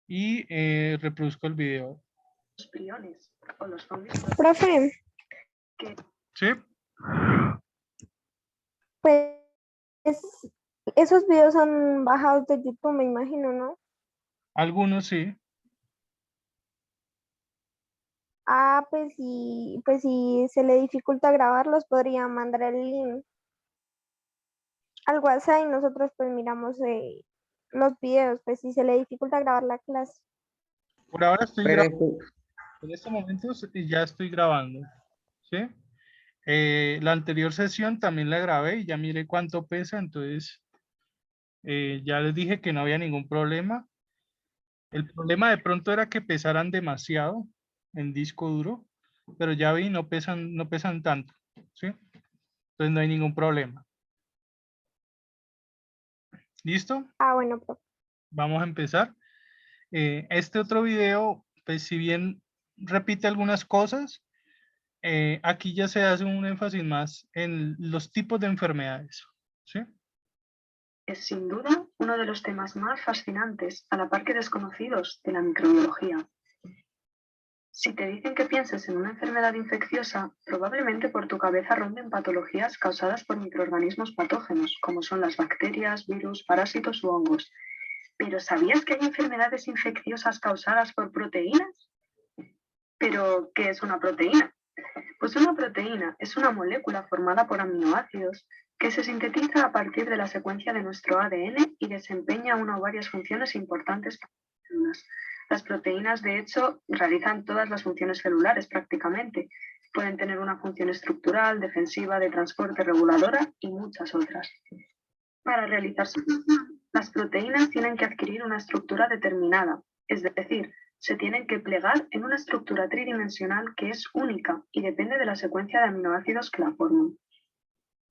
y reproduzco el video. Los priones o los zombies. Profe, ¿Sí? pues esos videos son bajados de YouTube, me imagino, ¿no? Algunos sí. Ah, pues si se le dificulta grabarlos, podría mandar el link al WhatsApp y nosotros pues miramos los videos, pues si se le dificulta grabar la clase. Por ahora estoy Pero grabando. En este momento ya estoy grabando. ¿Sí? La anterior sesión también la grabé y ya miré cuánto pesa, entonces ya les dije que no había ningún problema. El problema de pronto era que pesaran demasiado en disco duro, pero ya vi, no pesan tanto, ¿sí? Entonces no hay ningún problema. ¿Listo? Ah, bueno, profe. Vamos a empezar. Este otro video, pues si bien repite algunas cosas, aquí ya se hace un énfasis más en los tipos de enfermedades, ¿sí? Es sin duda uno de los temas más fascinantes, a la par que desconocidos, de la microbiología. Si te dicen que pienses en una enfermedad infecciosa, probablemente por tu cabeza ronden patologías causadas por microorganismos patógenos, como son las bacterias, virus, parásitos u hongos. Pero ¿sabías que hay enfermedades infecciosas causadas por proteínas? ¿Pero qué es una proteína? Pues una proteína es una molécula formada por aminoácidos que se sintetiza a partir de la secuencia de nuestro ADN y desempeña una o varias funciones importantes para las células. Las proteínas, de hecho, realizan todas las funciones celulares prácticamente. Pueden tener una función estructural, defensiva, de transporte, reguladora y muchas otras. Para realizar su función, las proteínas tienen que adquirir una estructura determinada, es decir, se tienen que plegar en una estructura tridimensional que es única y depende de la secuencia de aminoácidos que la forman.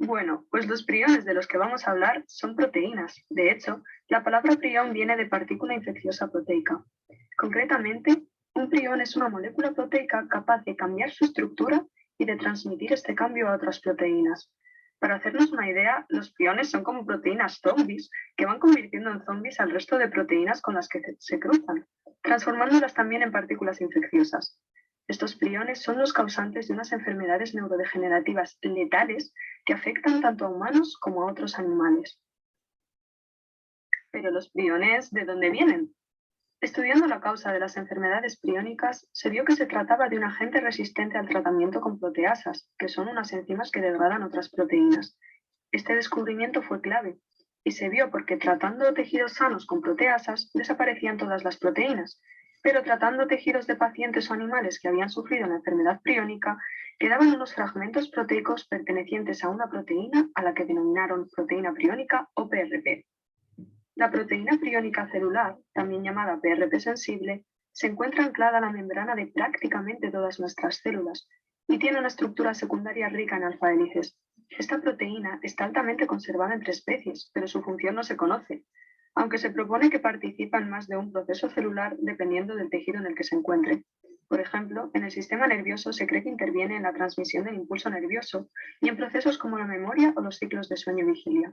Bueno, pues los priones de los que vamos a hablar son proteínas. De hecho, la palabra prión viene de partícula infecciosa proteica. Concretamente, un prión es una molécula proteica capaz de cambiar su estructura y de transmitir este cambio a otras proteínas. Para hacernos una idea, los priones son como proteínas zombies que van convirtiendo en zombies al resto de proteínas con las que se cruzan, transformándolas también en partículas infecciosas. Estos priones son los causantes de unas enfermedades neurodegenerativas letales que afectan tanto a humanos como a otros animales. Pero los priones, ¿de dónde vienen? Estudiando la causa de las enfermedades priónicas, se vio que se trataba de un agente resistente al tratamiento con proteasas, que son unas enzimas que degradan otras proteínas. Este descubrimiento fue clave y se vio porque tratando tejidos sanos con proteasas desaparecían todas las proteínas, pero tratando tejidos de pacientes o animales que habían sufrido una enfermedad priónica, quedaban unos fragmentos proteicos pertenecientes a una proteína a la que denominaron proteína priónica o PRP. La proteína priónica celular, también llamada PRP sensible, se encuentra anclada a la membrana de prácticamente todas nuestras células y tiene una estructura secundaria rica en alfa-hélices. Esta proteína está altamente conservada entre especies, pero su función no se conoce, aunque se propone que participa en más de un proceso celular dependiendo del tejido en el que se encuentre. Por ejemplo, en el sistema nervioso se cree que interviene en la transmisión del impulso nervioso y en procesos como la memoria o los ciclos de sueño y vigilia.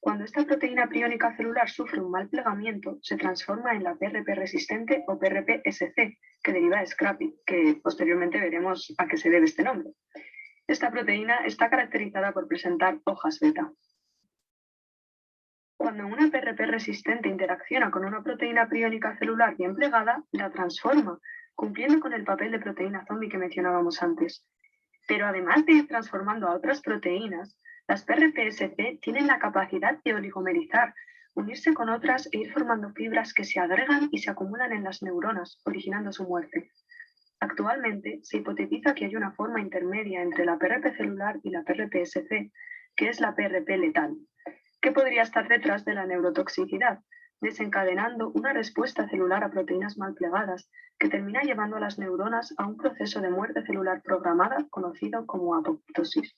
Cuando esta proteína priónica celular sufre un mal plegamiento, se transforma en la PRP resistente o PRP-SC, que deriva de Scrappy, que posteriormente veremos a qué se debe este nombre. Esta proteína está caracterizada por presentar hojas beta. Cuando una PRP resistente interacciona con una proteína priónica celular bien plegada, la transforma, cumpliendo con el papel de proteína zombie que mencionábamos antes. Pero además de ir transformando a otras proteínas, las PRP-SC tienen la capacidad de oligomerizar, unirse con otras e ir formando fibras que se agregan y se acumulan en las neuronas, originando su muerte. Actualmente se hipotetiza que hay una forma intermedia entre la PRP celular y la PRP-SC, que es la PRP letal, que podría estar detrás de la neurotoxicidad, desencadenando una respuesta celular a proteínas mal plegadas que termina llevando a las neuronas a un proceso de muerte celular programada conocido como apoptosis.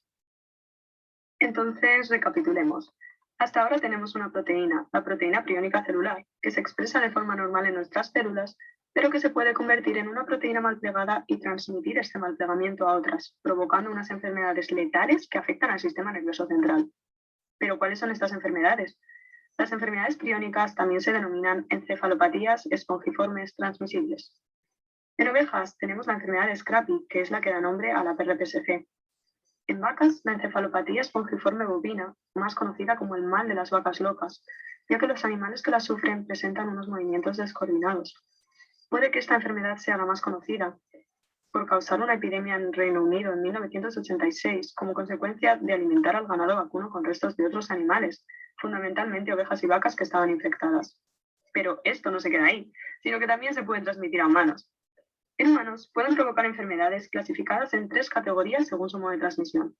Entonces, recapitulemos. Hasta ahora tenemos una proteína, la proteína priónica celular, que se expresa de forma normal en nuestras células, pero que se puede convertir en una proteína mal plegada y transmitir este mal plegamiento a otras, provocando unas enfermedades letales que afectan al sistema nervioso central. ¿Pero cuáles son estas enfermedades? Las enfermedades priónicas también se denominan encefalopatías espongiformes transmisibles. En ovejas tenemos la enfermedad de Scrappy, que es la que da nombre a la PRPSC. En vacas, la encefalopatía espongiforme bovina, más conocida como el mal de las vacas locas, ya que los animales que la sufren presentan unos movimientos descoordinados. Puede que esta enfermedad sea la más conocida, por causar una epidemia en Reino Unido en 1986 como consecuencia de alimentar al ganado vacuno con restos de otros animales, fundamentalmente ovejas y vacas que estaban infectadas. Pero esto no se queda ahí, sino que también se pueden transmitir a humanos. En humanos pueden provocar enfermedades clasificadas en 3 categorías según su modo de transmisión.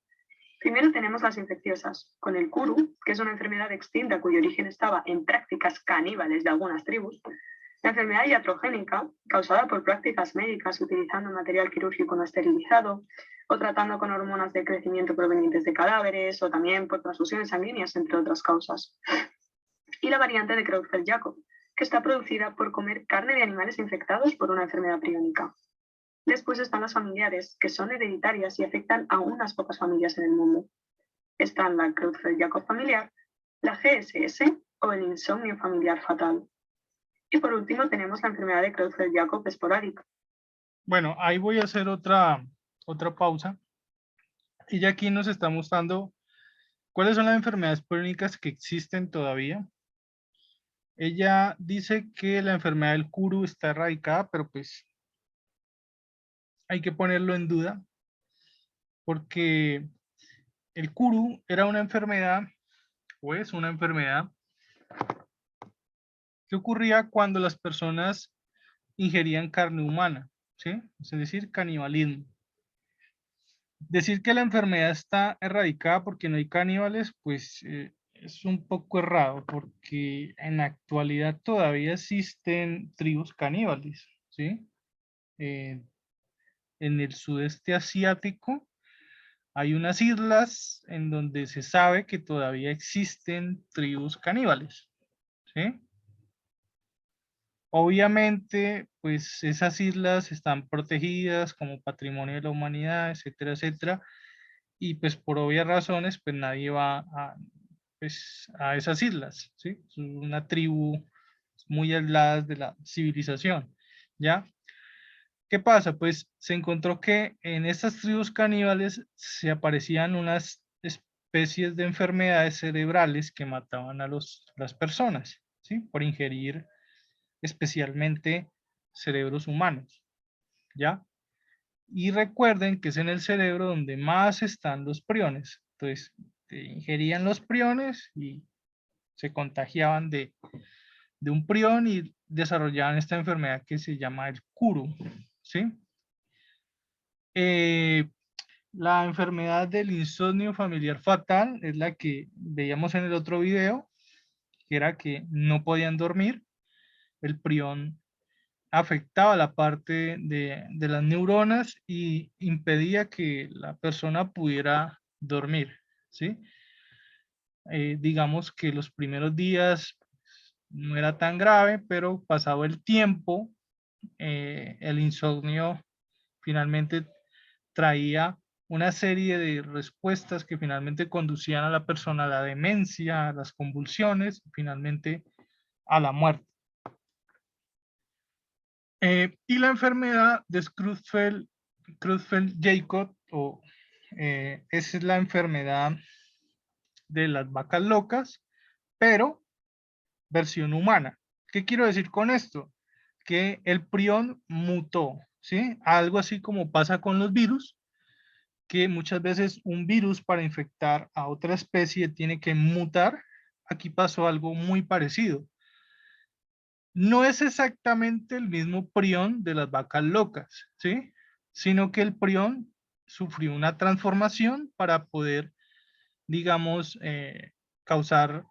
Primero tenemos las infecciosas, con el Kuru, que es una enfermedad extinta cuyo origen estaba en prácticas caníbales de algunas tribus. La enfermedad iatrogénica, causada por prácticas médicas utilizando material quirúrgico no esterilizado, o tratando con hormonas de crecimiento provenientes de cadáveres, o también por transfusiones sanguíneas, entre otras causas. Y la variante de Creutzfeldt-Jakob, que está producida por comer carne de animales infectados por una enfermedad priónica. Después están las familiares, que son hereditarias y afectan a unas pocas familias en el mundo. Están la Creutzfeldt-Jakob familiar, la GSS o el insomnio familiar fatal. Y por último tenemos la enfermedad de Creutzfeldt-Jakob esporádica. Bueno, ahí voy a hacer otra pausa. Y ya aquí nos está mostrando cuáles son las enfermedades crónicas que existen todavía. Ella dice que la enfermedad del Kuru está erradicada, pero pues hay que ponerlo en duda, porque el Kuru era una enfermedad, o es una enfermedad, que ocurría cuando las personas ingerían carne humana, ¿sí? Es decir, canibalismo. Decir que la enfermedad está erradicada porque no hay caníbales, pues es un poco errado, porque en la actualidad todavía existen tribus caníbales, ¿sí? En el sudeste asiático hay unas islas en donde se sabe que todavía existen tribus caníbales, ¿sí? Obviamente, pues esas islas están protegidas como patrimonio de la humanidad, etcétera, etcétera. Y pues por obvias razones, pues nadie va pues, a esas islas, ¿sí? Es una tribu muy aislada de la civilización, ¿ya? ¿Qué pasa? Pues se encontró que en estas tribus caníbales se aparecían unas especies de enfermedades cerebrales que mataban a las personas, ¿sí? Por ingerir especialmente cerebros humanos, ¿ya? Y recuerden que es en el cerebro donde más están los priones. Entonces, ingerían los priones y se contagiaban de un prión y desarrollaban esta enfermedad que se llama el Kuru, ¿sí? La enfermedad del insomnio familiar fatal es la que veíamos en el otro video, que era que no podían dormir. El prión afectaba la parte de las neuronas y impedía que la persona pudiera dormir, ¿sí? Digamos que los primeros días no era tan grave, pero pasado el tiempo, el insomnio finalmente traía una serie de respuestas que finalmente conducían a la persona a la demencia, a las convulsiones, finalmente a la muerte. Y la enfermedad de Creutzfeldt-Jakob es la enfermedad de las vacas locas, pero versión humana. ¿Qué quiero decir con esto? Que el prión mutó, ¿sí? Algo así como pasa con los virus, que muchas veces un virus para infectar a otra especie tiene que mutar. Aquí pasó algo muy parecido. No es exactamente el mismo prión de las vacas locas, ¿sí? Sino que el prión sufrió una transformación para poder, digamos, causar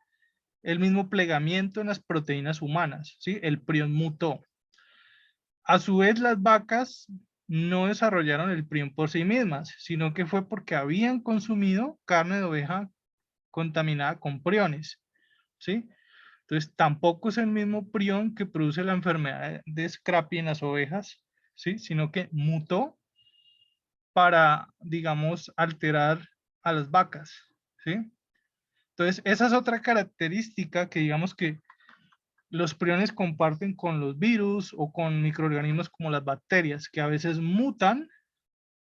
el mismo plegamiento en las proteínas humanas, ¿sí? El prión mutó. A su vez, las vacas no desarrollaron el prión por sí mismas, sino que fue porque habían consumido carne de oveja contaminada con priones, ¿sí? Entonces, tampoco es el mismo prión que produce la enfermedad de Scrappy en las ovejas, ¿sí? Sino que mutó para, digamos, alterar a las vacas, ¿sí? Entonces, esa es otra característica que digamos que los priones comparten con los virus o con microorganismos como las bacterias, que a veces mutan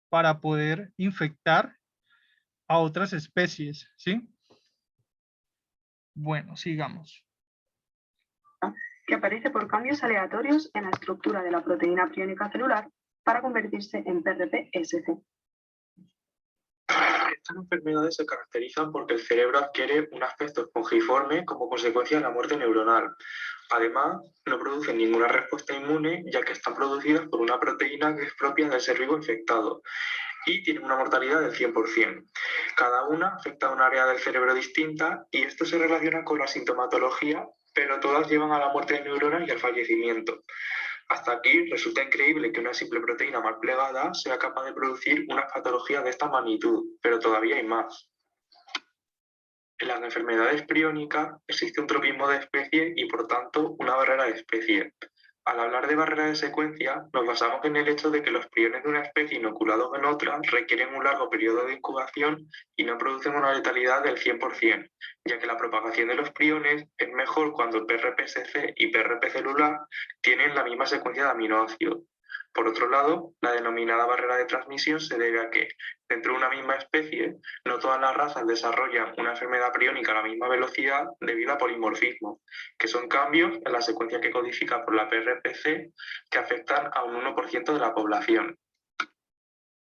para poder infectar a otras especies, ¿sí? Bueno, sigamos. Que aparece por cambios aleatorios en la estructura de la proteína priónica celular para convertirse en PRP-SC. Estas enfermedades se caracterizan porque el cerebro adquiere un aspecto esponjiforme como consecuencia de la muerte neuronal. Además, no producen ninguna respuesta inmune, ya que están producidas por una proteína que es propia del ser vivo infectado y tienen una mortalidad del 100%. Cada una afecta a un área del cerebro distinta y esto se relaciona con la sintomatología, pero todas llevan a la muerte de neuronas y al fallecimiento. Hasta aquí resulta increíble que una simple proteína mal plegada sea capaz de producir una patología de esta magnitud, pero todavía hay más. En las enfermedades priónicas existe un tropismo de especie y por tanto una barrera de especie. Al hablar de barrera de secuencia, nos basamos en el hecho de que los priones de una especie inoculados en otra requieren un largo periodo de incubación y no producen una letalidad del 100%, ya que la propagación de los priones es mejor cuando PRP-SC y PRP celular tienen la misma secuencia de aminoácidos. Por otro lado, la denominada barrera de transmisión se debe a que, dentro de una misma especie, no todas las razas desarrollan una enfermedad priónica a la misma velocidad debido a polimorfismo, que son cambios en la secuencia que codifica por la PRPC que afectan a un 1% de la población.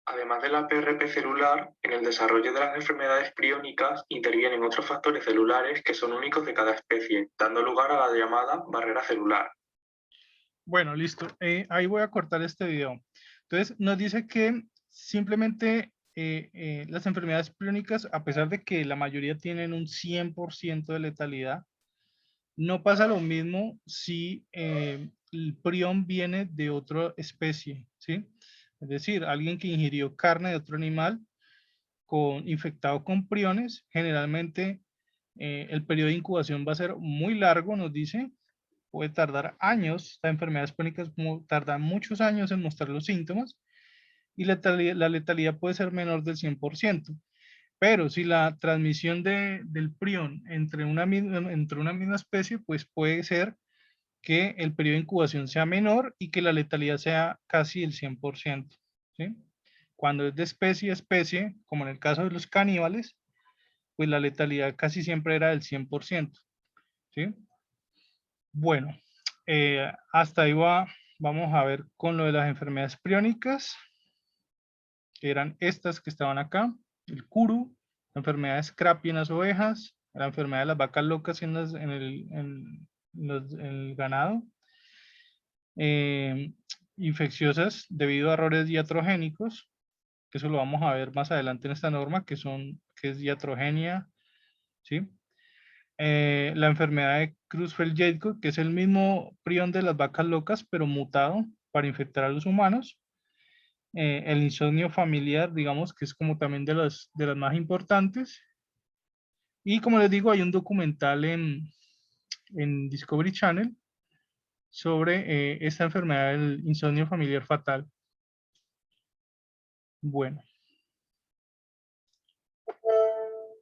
Además de la PRP celular, en el desarrollo de las enfermedades priónicas intervienen otros factores celulares que son únicos de cada especie, dando lugar a la llamada barrera celular. Bueno, listo. Ahí voy a cortar este video. Entonces, nos dice que simplemente las enfermedades priónicas, a pesar de que la mayoría tienen un 100% de letalidad, no pasa lo mismo si el prión viene de otra especie, ¿sí? Es decir, alguien que ingirió carne de otro animal infectado con priones, generalmente el periodo de incubación va a ser muy largo, nos dice, puede tardar años, las enfermedades crónicas tardan muchos años en mostrar los síntomas y la letalidad puede ser menor del 100%. Pero si la transmisión del prión entre una misma especie, pues puede ser que el periodo de incubación sea menor y que la letalidad sea casi el 100%. ¿Sí? Cuando es de especie a especie, como en el caso de los caníbales, pues la letalidad casi siempre era del 100%. ¿Sí? Bueno, hasta ahí vamos a ver con lo de las enfermedades priónicas, que eran estas que estaban acá, el curu, la enfermedad de Scrappy en las ovejas, la enfermedad de las vacas locas en el ganado, infecciosas debido a errores diatrogénicos, que eso lo vamos a ver más adelante en esta norma, que es diatrogenia, ¿sí? La enfermedad de Creutzfeldt-Jakob, que es el mismo prión de las vacas locas, pero mutado para infectar a los humanos. El insomnio familiar, digamos que es como también de las más importantes. Y como les digo, hay un documental en Discovery Channel sobre esta enfermedad del insomnio familiar fatal. Bueno.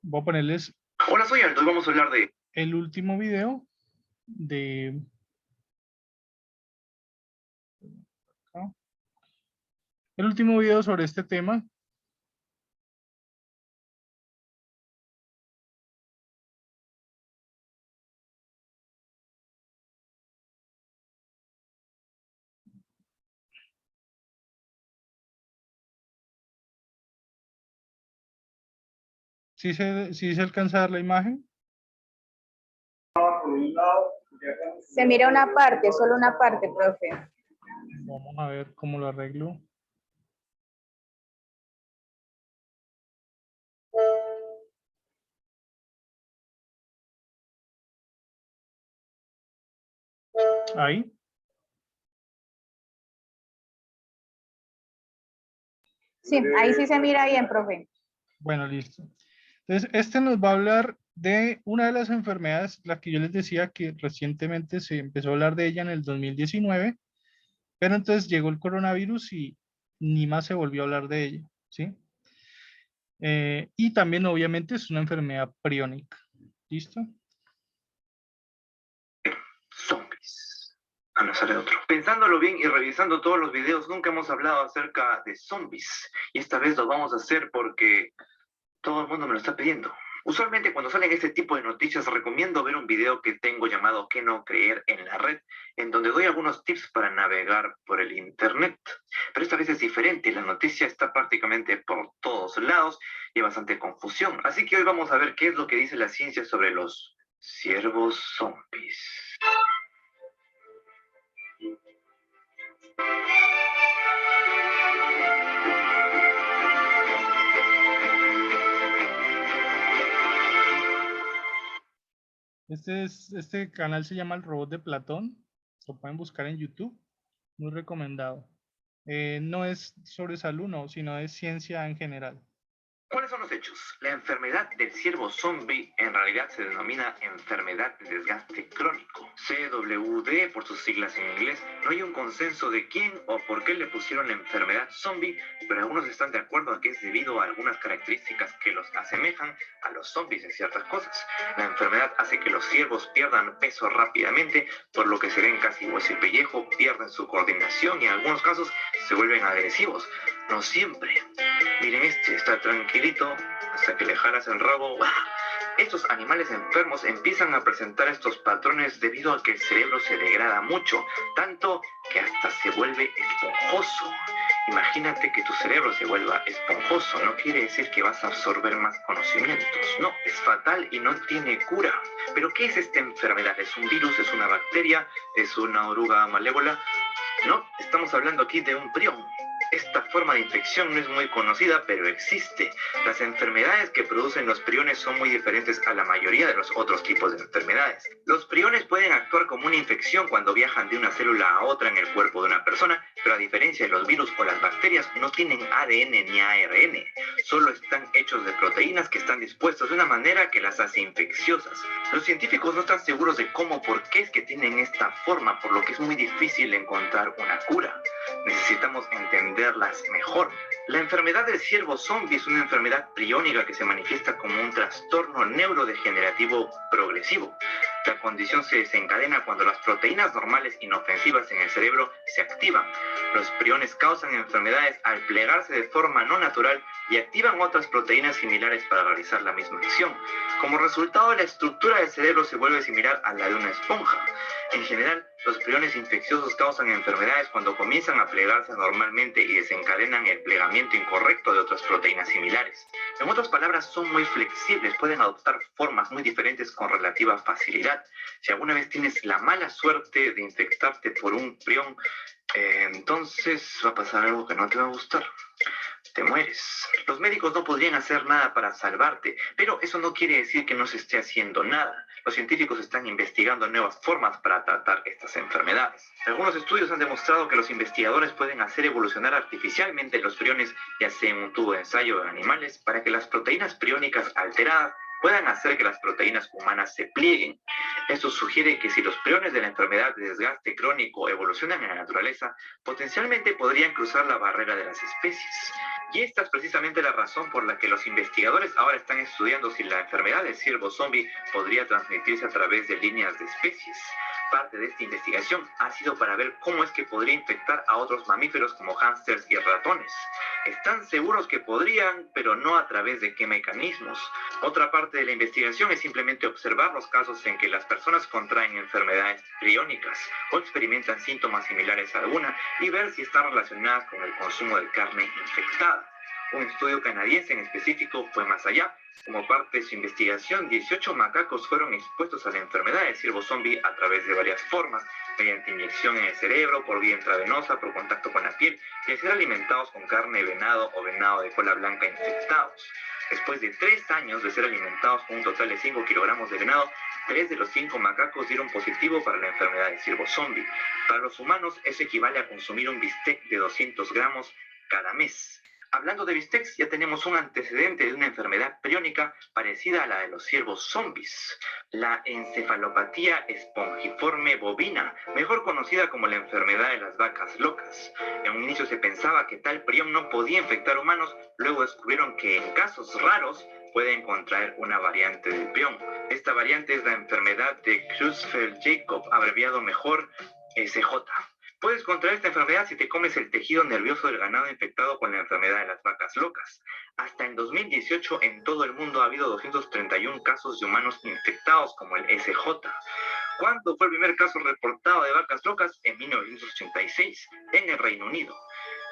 Voy a ponerles... Hola, soy Aldo, vamos a hablar de... el último video de... el último video sobre este tema. ¿Sí se alcanza a ver la imagen? Se mira una parte, solo una parte, profe. Vamos a ver cómo lo arreglo. Ahí. Sí, ahí sí se mira bien, profe. Bueno, listo. Entonces, este nos va a hablar de una de las enfermedades, la que yo les decía que recientemente se empezó a hablar de ella en el 2019, pero entonces llegó el coronavirus y ni más se volvió a hablar de ella, ¿sí? Y también obviamente es una enfermedad priónica. ¿Listo? Zombies. Ah, no, sale otro. Pensándolo bien y revisando todos los videos, nunca hemos hablado acerca de zombies. Y esta vez lo vamos a hacer porque todo el mundo me lo está pidiendo. Usualmente cuando salen este tipo de noticias recomiendo ver un video que tengo llamado ¿Qué no creer en la red?, en donde doy algunos tips para navegar por el internet. Pero esta vez es diferente, la noticia está prácticamente por todos lados y hay bastante confusión. Así que hoy vamos a ver qué es lo que dice la ciencia sobre los ciervos zombies. Este canal se llama El Robot de Platón. Lo pueden buscar en YouTube. Muy recomendado. No es sobre salud, no, sino es ciencia en general. ¿Cuáles son los hechos? La enfermedad del ciervo zombie en realidad se denomina enfermedad de desgaste crónico, CWD por sus siglas en inglés. No hay un consenso de quién o por qué le pusieron la enfermedad zombie, pero algunos están de acuerdo a que es debido a algunas características que los asemejan a los zombies en ciertas cosas. La enfermedad hace que los ciervos pierdan peso rápidamente, por lo que se ven casi hueso y pellejo, pierden su coordinación y en algunos casos se vuelven agresivos. No siempre. Miren, este está tranquilito hasta que le jalas el rabo. Estos animales enfermos empiezan a presentar estos patrones debido a que el cerebro se degrada mucho, tanto que hasta se vuelve esponjoso. Imagínate que tu cerebro se vuelva esponjoso, no quiere decir que vas a absorber más conocimientos. No, es fatal y no tiene cura. ¿Pero qué es esta enfermedad? ¿Es un virus? ¿Es una bacteria? ¿Es una oruga malévola? No, estamos hablando aquí de un prión. Esta forma de infección no es muy conocida, pero existe. Las enfermedades que producen los priones son muy diferentes a la mayoría de los otros tipos de enfermedades. Los priones pueden actuar como una infección cuando viajan de una célula a otra en el cuerpo de una persona, pero a diferencia de los virus o las bacterias, no tienen ADN ni ARN. Solo están hechos de proteínas que están dispuestas de una manera que las hace infecciosas. Los científicos no están seguros de cómo o por qué es que tienen esta forma, por lo que es muy difícil encontrar una cura. Necesitamos entenderlas mejor. La enfermedad del ciervo zombie es una enfermedad priónica que se manifiesta como un trastorno neurodegenerativo progresivo. La condición se desencadena cuando las proteínas normales inofensivas en el cerebro se activan. Los priones causan enfermedades al plegarse de forma no natural y activan otras proteínas similares para realizar la misma acción. Como resultado, la estructura del cerebro se vuelve similar a la de una esponja. En general, los priones infecciosos causan enfermedades cuando comienzan a plegarse normalmente y desencadenan el plegamiento incorrecto de otras proteínas similares. En otras palabras, son muy flexibles, pueden adoptar formas muy diferentes con relativa facilidad. Si alguna vez tienes la mala suerte de infectarte por un prión, entonces va a pasar algo que no te va a gustar. Te mueres. Los médicos no podrían hacer nada para salvarte, pero eso no quiere decir que no se esté haciendo nada. Los científicos están investigando nuevas formas para tratar estas enfermedades. Algunos estudios han demostrado que los investigadores pueden hacer evolucionar artificialmente los priones, ya sea en un tubo de ensayo en animales, para que las proteínas priónicas alteradas puedan hacer que las proteínas humanas se plieguen. Esto sugiere que si los priones de la enfermedad de desgaste crónico evolucionan en la naturaleza, potencialmente podrían cruzar la barrera de las especies. Y esta es precisamente la razón por la que los investigadores ahora están estudiando si la enfermedad del ciervo zombie podría transmitirse a través de líneas de especies. Parte de esta investigación ha sido para ver cómo es que podría infectar a otros mamíferos como hámsters y ratones. Están seguros que podrían, pero no a través de qué mecanismos. Otra parte de la investigación es simplemente observar los casos en que las personas contraen enfermedades priónicas o experimentan síntomas similares a alguna y ver si están relacionadas con el consumo de carne infectada. Un estudio canadiense en específico fue más allá. Como parte de su investigación, 18 macacos fueron expuestos a la enfermedad del ciervo zombie a través de varias formas, mediante inyección en el cerebro, por vía intravenosa, por contacto con la piel, y al ser alimentados con carne de venado o venado de cola blanca infectados. Después de 3 años de ser alimentados con un total de 5 kilogramos de venado, 3 de los 5 macacos dieron positivo para la enfermedad del ciervo zombie. Para los humanos, eso equivale a consumir un bistec de 200 gramos cada mes. Hablando de bistecs, ya tenemos un antecedente de una enfermedad priónica parecida a la de los ciervos zombies, la encefalopatía espongiforme bovina, mejor conocida como la enfermedad de las vacas locas. En un inicio se pensaba que tal prión no podía infectar humanos, luego descubrieron que en casos raros pueden contraer una variante del prión. Esta variante es la enfermedad de Creutzfeldt-Jakob, abreviado mejor SJ. Puedes contraer esta enfermedad si te comes el tejido nervioso del ganado infectado con la enfermedad de las vacas locas. Hasta en 2018 en todo el mundo ha habido 231 casos de humanos infectados como el SJ. ¿Cuándo fue el primer caso reportado de vacas locas? En 1986, en el Reino Unido.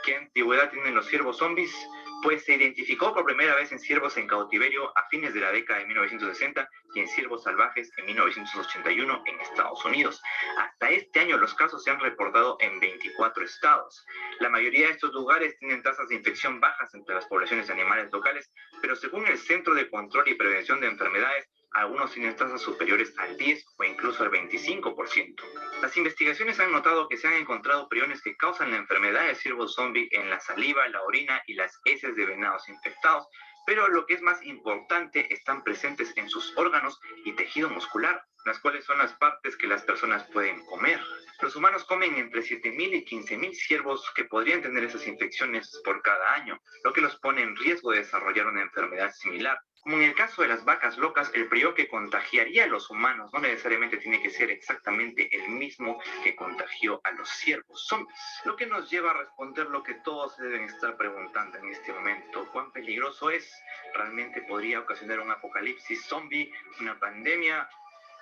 ¿Qué antigüedad tienen los ciervos zombies? Pues se identificó por primera vez en ciervos en cautiverio a fines de la década de 1960 y en ciervos salvajes en 1981 en Estados Unidos. Hasta este año los casos se han reportado en 24 estados. La mayoría de estos lugares tienen tasas de infección bajas entre las poblaciones de animales locales, pero según el Centro de Control y Prevención de Enfermedades, algunos tienen tasas superiores al 10 o incluso al 25%. Las investigaciones han notado que se han encontrado priones que causan la enfermedad de ciervo zombie en la saliva, la orina y las heces de venados infectados, pero lo que es más importante, están presentes en sus órganos y tejido muscular, las cuales son las partes que las personas pueden comer. Los humanos comen entre 7.000 y 15.000 ciervos que podrían tener esas infecciones por cada año, lo que los pone en riesgo de desarrollar una enfermedad similar. Como en el caso de las vacas locas, el prión que contagiaría a los humanos no necesariamente tiene que ser exactamente el mismo que contagió a los ciervos zombies. Lo que nos lleva a responder lo que todos deben estar preguntando en este momento: ¿cuán peligroso es? ¿Realmente podría ocasionar un apocalipsis zombie, una pandemia?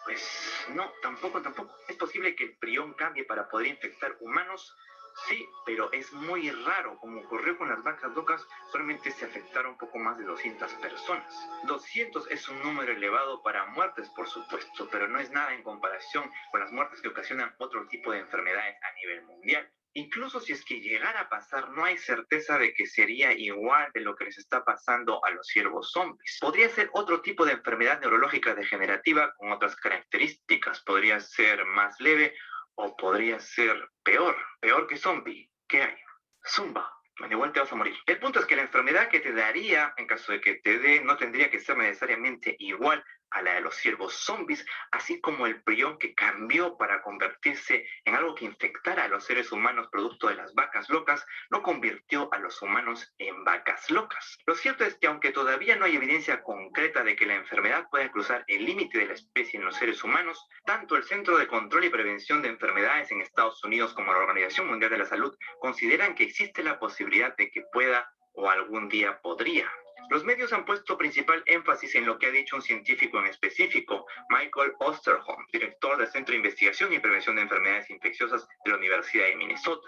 Pues no, tampoco. ¿Es posible que el prión cambie para poder infectar humanos? Sí, pero es muy raro. Como ocurrió con las vacas locas, solamente se afectaron un poco más de 200 personas. 200 es un número elevado para muertes, por supuesto, pero no es nada en comparación con las muertes que ocasionan otro tipo de enfermedades a nivel mundial. Incluso si es que llegara a pasar, no hay certeza de que sería igual de lo que les está pasando a los ciervos zombies. Podría ser otro tipo de enfermedad neurológica degenerativa con otras características. Podría ser más leve o podría ser peor que zombie. ¿Qué hay? Zumba. Bueno, igual te vas a morir. El punto es que la enfermedad que te daría, en caso de que te dé, no tendría que ser necesariamente igual a la de los ciervos zombies, así como el prión que cambió para convertirse en algo que infectara a los seres humanos producto de las vacas locas, no convirtió a los humanos en vacas locas. Lo cierto es que aunque todavía no hay evidencia concreta de que la enfermedad pueda cruzar el límite de la especie en los seres humanos, tanto el Centro de Control y Prevención de Enfermedades en Estados Unidos como la Organización Mundial de la Salud consideran que existe la posibilidad de que pueda o algún día podría. Los medios han puesto principal énfasis en lo que ha dicho un científico en específico, Michael Osterholm, director del Centro de Investigación y Prevención de Enfermedades Infecciosas de la Universidad de Minnesota.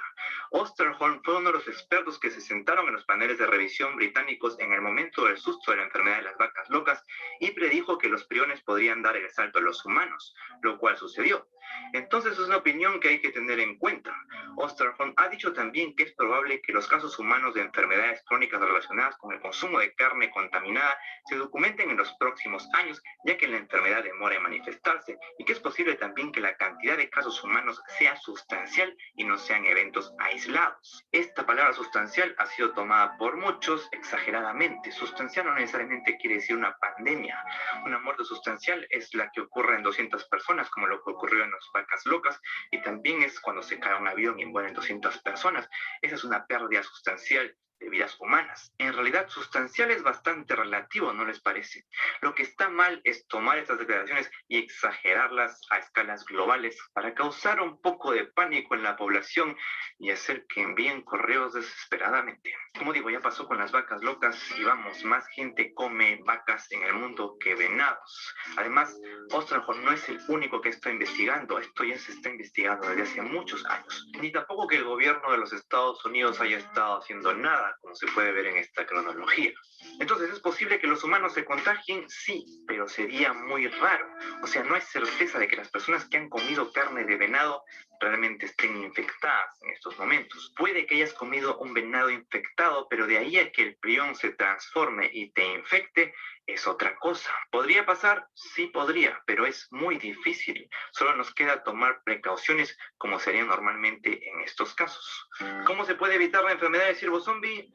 Osterholm fue uno de los expertos que se sentaron en los paneles de revisión británicos en el momento del susto de la enfermedad de las vacas locas y predijo que los priones podrían dar el salto a los humanos, lo cual sucedió. Entonces es una opinión que hay que tener en cuenta. Osterholm ha dicho también que es probable que los casos humanos de enfermedades crónicas relacionadas con el consumo de carne contaminada se documenten en los próximos años, ya que la enfermedad demora en manifestarse, y que es posible también que la cantidad de casos humanos sea sustancial y no sean eventos aislados. Esta palabra sustancial ha sido tomada por muchos exageradamente. Sustancial no necesariamente quiere decir una pandemia. Una muerte sustancial es la que ocurre en 200 personas, como lo que ocurrió en las vacas locas, y también es cuando se cae un avión y mueren 200 personas. Esa es una pérdida sustancial de vidas humanas. En realidad, sustancial es bastante relativo, ¿no les parece? Lo que está mal es tomar estas declaraciones y exagerarlas a escalas globales para causar un poco de pánico en la población y hacer que envíen correos desesperadamente. Como digo, ya pasó con las vacas locas y vamos, más gente come vacas en el mundo que venados. Además, Osterholm no es el único que está investigando. Esto ya se está investigando desde hace muchos años. Ni tampoco que el gobierno de los Estados Unidos haya estado haciendo nada, como se puede ver en esta cronología. Entonces, ¿es posible que los humanos se contagien? Sí, pero sería muy raro. O sea, no hay certeza de que las personas que han comido carne de venado realmente estén infectadas en estos momentos. Puede que hayas comido un venado infectado, pero de ahí a que el prión se transforme y te infecte, es otra cosa. ¿Podría pasar? Sí podría, pero es muy difícil. Solo nos queda tomar precauciones como sería normalmente en estos casos. ¿Cómo se puede evitar la enfermedad de ciervo zombie?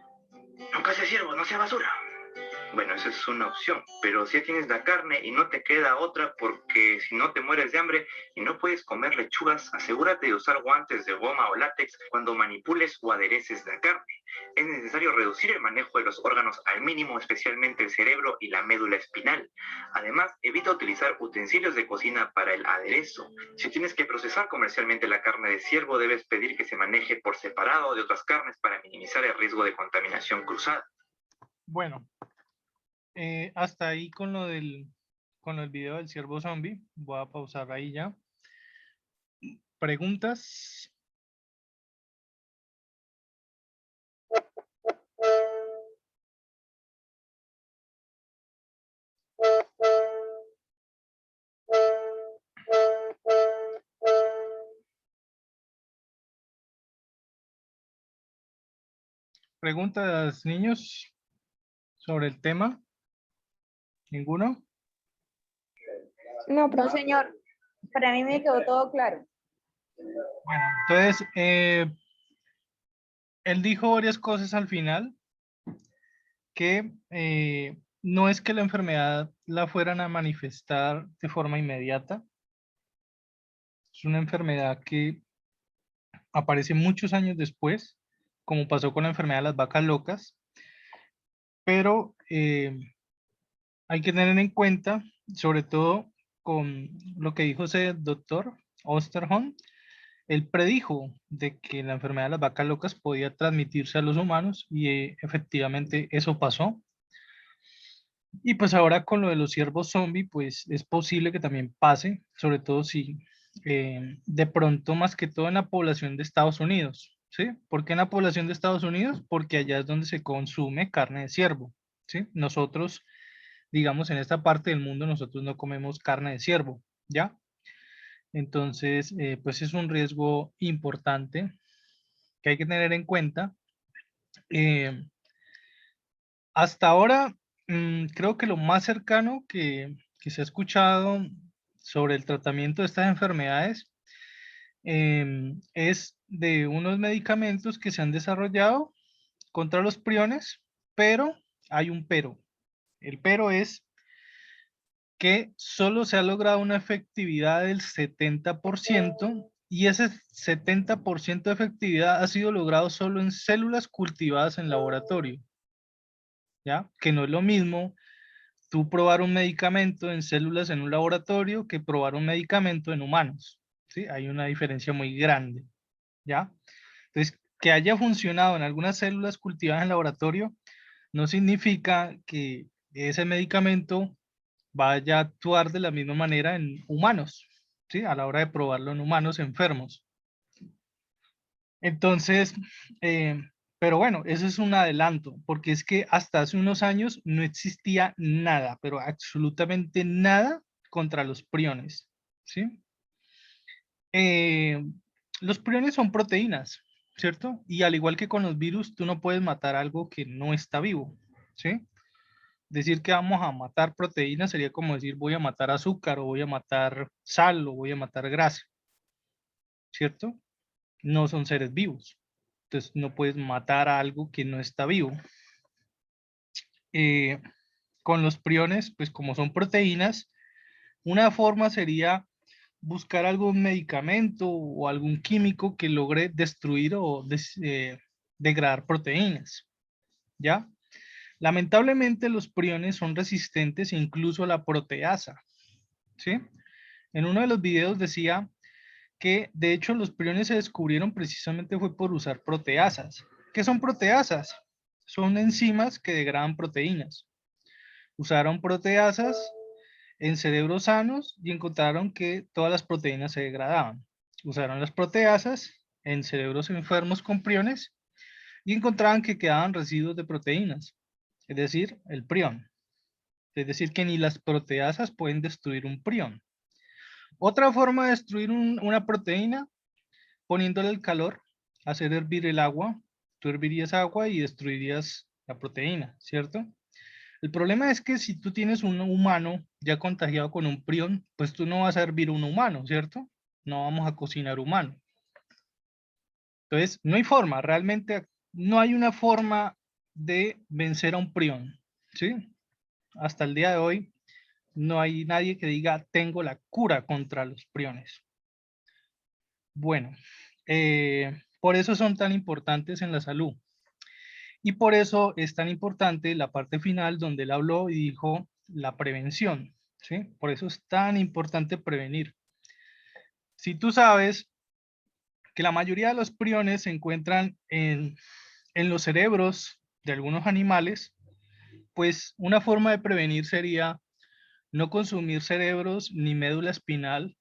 Nunca sea ciervo, no sea basura. Bueno, esa es una opción, pero si ya tienes la carne y no te queda otra porque si no te mueres de hambre y no puedes comer lechugas, asegúrate de usar guantes de goma o látex cuando manipules o adereces la carne. Es necesario reducir el manejo de los órganos al mínimo, especialmente el cerebro y la médula espinal. Además, evita utilizar utensilios de cocina para el aderezo. Si tienes que procesar comercialmente la carne de ciervo, debes pedir que se maneje por separado de otras carnes para minimizar el riesgo de contaminación cruzada. Bueno, hasta ahí con el video del ciervo zombie. Voy a pausar ahí ya. ¿Preguntas? ¿Preguntas, niños, sobre el tema? ¿Ninguno? No, No, profe. señor. Para mí me quedó todo claro. Bueno, entonces, él dijo varias cosas al final que no es que la enfermedad la fueran a manifestar de forma inmediata. Es una enfermedad que aparece muchos años después, como pasó con la enfermedad de las vacas locas, pero hay que tener en cuenta, sobre todo con lo que dijo ese doctor Osterholm, él predijo de que la enfermedad de las vacas locas podía transmitirse a los humanos y efectivamente eso pasó. Y pues ahora con lo de los ciervos zombie, pues es posible que también pase, sobre todo si de pronto más que todo en la población de Estados Unidos, ¿sí? ¿Por qué en la población de Estados Unidos? Porque allá es donde se consume carne de ciervo, ¿sí? Nosotros, digamos, en esta parte del mundo nosotros no comemos carne de ciervo, ¿ya? Entonces, pues es un riesgo importante que hay que tener en cuenta. Hasta ahora, creo que lo más cercano que se ha escuchado sobre el tratamiento de estas enfermedades es de unos medicamentos que se han desarrollado contra los priones, pero hay un pero. El pero es que solo se ha logrado una efectividad del 70% y ese 70% de efectividad ha sido logrado solo en células cultivadas en laboratorio, ¿ya? Que no es lo mismo tú probar un medicamento en células en un laboratorio que probar un medicamento en humanos, ¿sí? Hay una diferencia muy grande, ¿ya? Entonces, que haya funcionado en algunas células cultivadas en laboratorio no significa que ese medicamento vaya a actuar de la misma manera en humanos, ¿sí? A la hora de probarlo en humanos enfermos. Entonces, pero bueno, eso es un adelanto, porque es que hasta hace unos años no existía nada, pero absolutamente nada contra los priones, ¿sí? Los priones son proteínas, ¿cierto? Y al igual que con los virus, tú no puedes matar algo que no está vivo, ¿sí? Decir que vamos a matar proteínas sería como decir voy a matar azúcar o voy a matar sal o voy a matar grasa, ¿cierto? No son seres vivos. Entonces no puedes matar a algo que no está vivo. Con los priones, pues como son proteínas, una forma sería buscar algún medicamento o algún químico que logre destruir o degradar proteínas, ¿ya? Lamentablemente los priones son resistentes incluso a la proteasa, ¿sí? En uno de los videos decía que de hecho los priones se descubrieron precisamente fue por usar proteasas. ¿Qué son proteasas? Son enzimas que degradan proteínas. Usaron proteasas en cerebros sanos y encontraron que todas las proteínas se degradaban. Usaron las proteasas en cerebros enfermos con priones y encontraban que quedaban residuos de proteínas, es decir, el prión. Es decir, que ni las proteasas pueden destruir un prión. Otra forma de destruir una proteína, poniéndole el calor, hacer hervir el agua. Tú hervirías agua y destruirías la proteína, ¿cierto? El problema es que si tú tienes un humano ya contagiado con un prión, pues tú no vas a hervir un humano, ¿cierto? No vamos a cocinar humano. Entonces, no hay forma, realmente no hay una forma de vencer a un prión, ¿sí? hasta el día de hoy, no hay nadie que diga tengo la cura contra los priones. Bueno, por eso son tan importantes en la salud. Y por eso es tan importante la parte final donde él habló y dijo la prevención, ¿sí? Por eso es tan importante prevenir. Si tú sabes que la mayoría de los priones se encuentran en los cerebros de algunos animales, pues una forma de prevenir sería no consumir cerebros ni médula espinal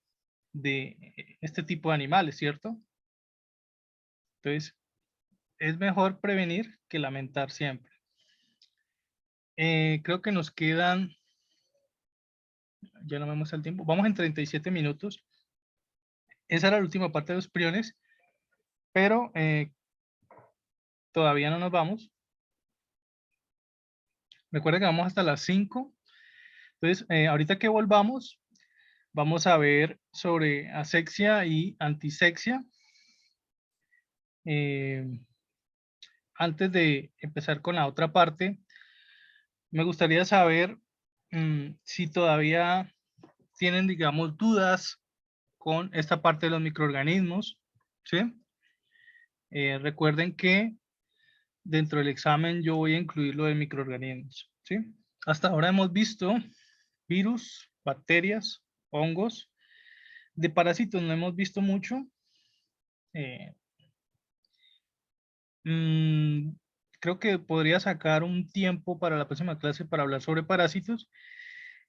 de este tipo de animales, ¿cierto? Entonces, es mejor prevenir que lamentar siempre. Creo que nos quedan, ya no vemos el tiempo, vamos en 37 minutos. Esa era la última parte de los priones, pero todavía no nos vamos. Recuerden que vamos hasta las 5. Entonces, ahorita que volvamos, vamos a ver sobre asexia y antisexia. Antes de empezar con la otra parte, me gustaría saber si todavía tienen, digamos, dudas con esta parte de los microorganismos, ¿sí? Recuerden que dentro del examen yo voy a incluir lo de microorganismos, ¿sí? Hasta ahora hemos visto virus, bacterias, hongos. De parásitos no hemos visto mucho. Creo que podría sacar un tiempo para la próxima clase para hablar sobre parásitos.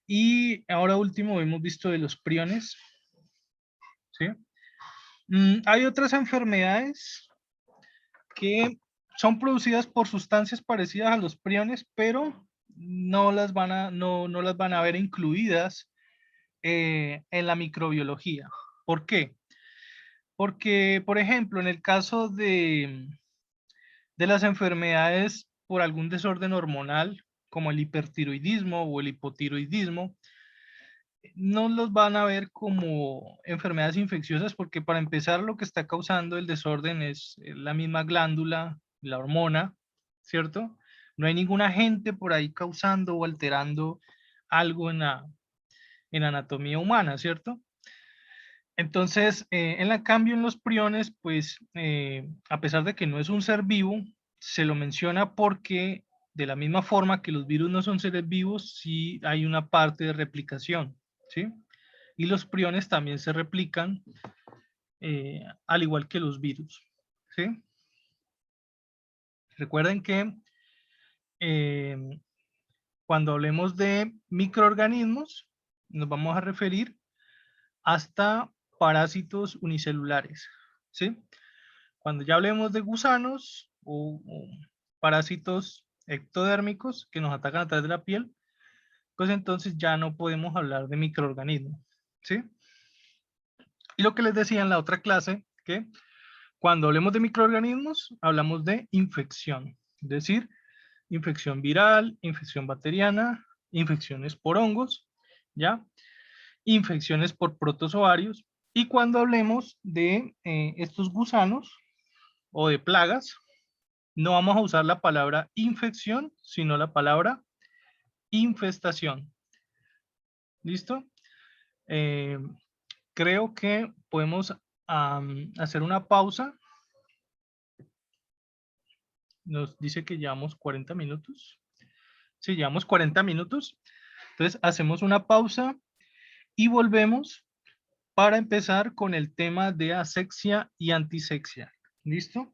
Y ahora último hemos visto de los priones, ¿sí? Hay otras enfermedades que son producidas por sustancias parecidas a los priones, pero no las van a ver incluidas en la microbiología. ¿Por qué? Porque, por ejemplo, en el caso de las enfermedades por algún desorden hormonal, como el hipertiroidismo o el hipotiroidismo, no los van a ver como enfermedades infecciosas porque para empezar lo que está causando el desorden es la misma glándula, la hormona, ¿cierto? No hay ningún agente por ahí causando o alterando algo en la anatomía humana, ¿cierto? Entonces, cambio en los priones, pues, a pesar de que no es un ser vivo, se lo menciona porque de la misma forma que los virus no son seres vivos, sí hay una parte de replicación, ¿sí? Y los priones también se replican al igual que los virus, ¿sí? Recuerden que cuando hablemos de microorganismos, nos vamos a referir hasta parásitos unicelulares, ¿sí? Cuando ya hablemos de gusanos o parásitos ectodérmicos que nos atacan a través de la piel, pues entonces ya no podemos hablar de microorganismos, ¿sí? Y lo que les decía en la otra clase, que cuando hablemos de microorganismos, hablamos de infección, es decir, infección viral, infección bacteriana, infecciones por hongos, ¿ya? Infecciones por protozoarios. Y cuando hablemos de estos gusanos o de plagas, no vamos a usar la palabra infección, sino la palabra infestación. ¿Listo? Creo que podemos hacer una pausa. Nos dice que llevamos 40 minutos. Sí, llevamos 40 minutos. Entonces hacemos una pausa y volvemos para empezar con el tema de asexia y antisexia. ¿Listo?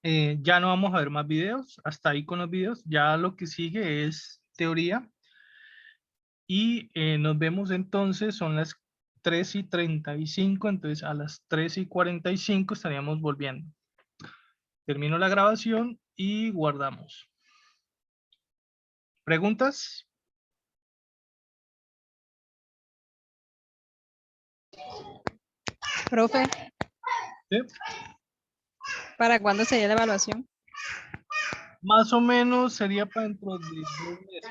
Ya no vamos a ver más videos. Hasta ahí con los videos. Ya lo que sigue es teoría. Y nos vemos entonces, son las 3:35, entonces a las 3:45 estaríamos volviendo. Termino la grabación y guardamos. ¿Preguntas? Profe, ¿Sí? ¿para cuándo sería la evaluación? Más o menos sería para dentro de 2 meses.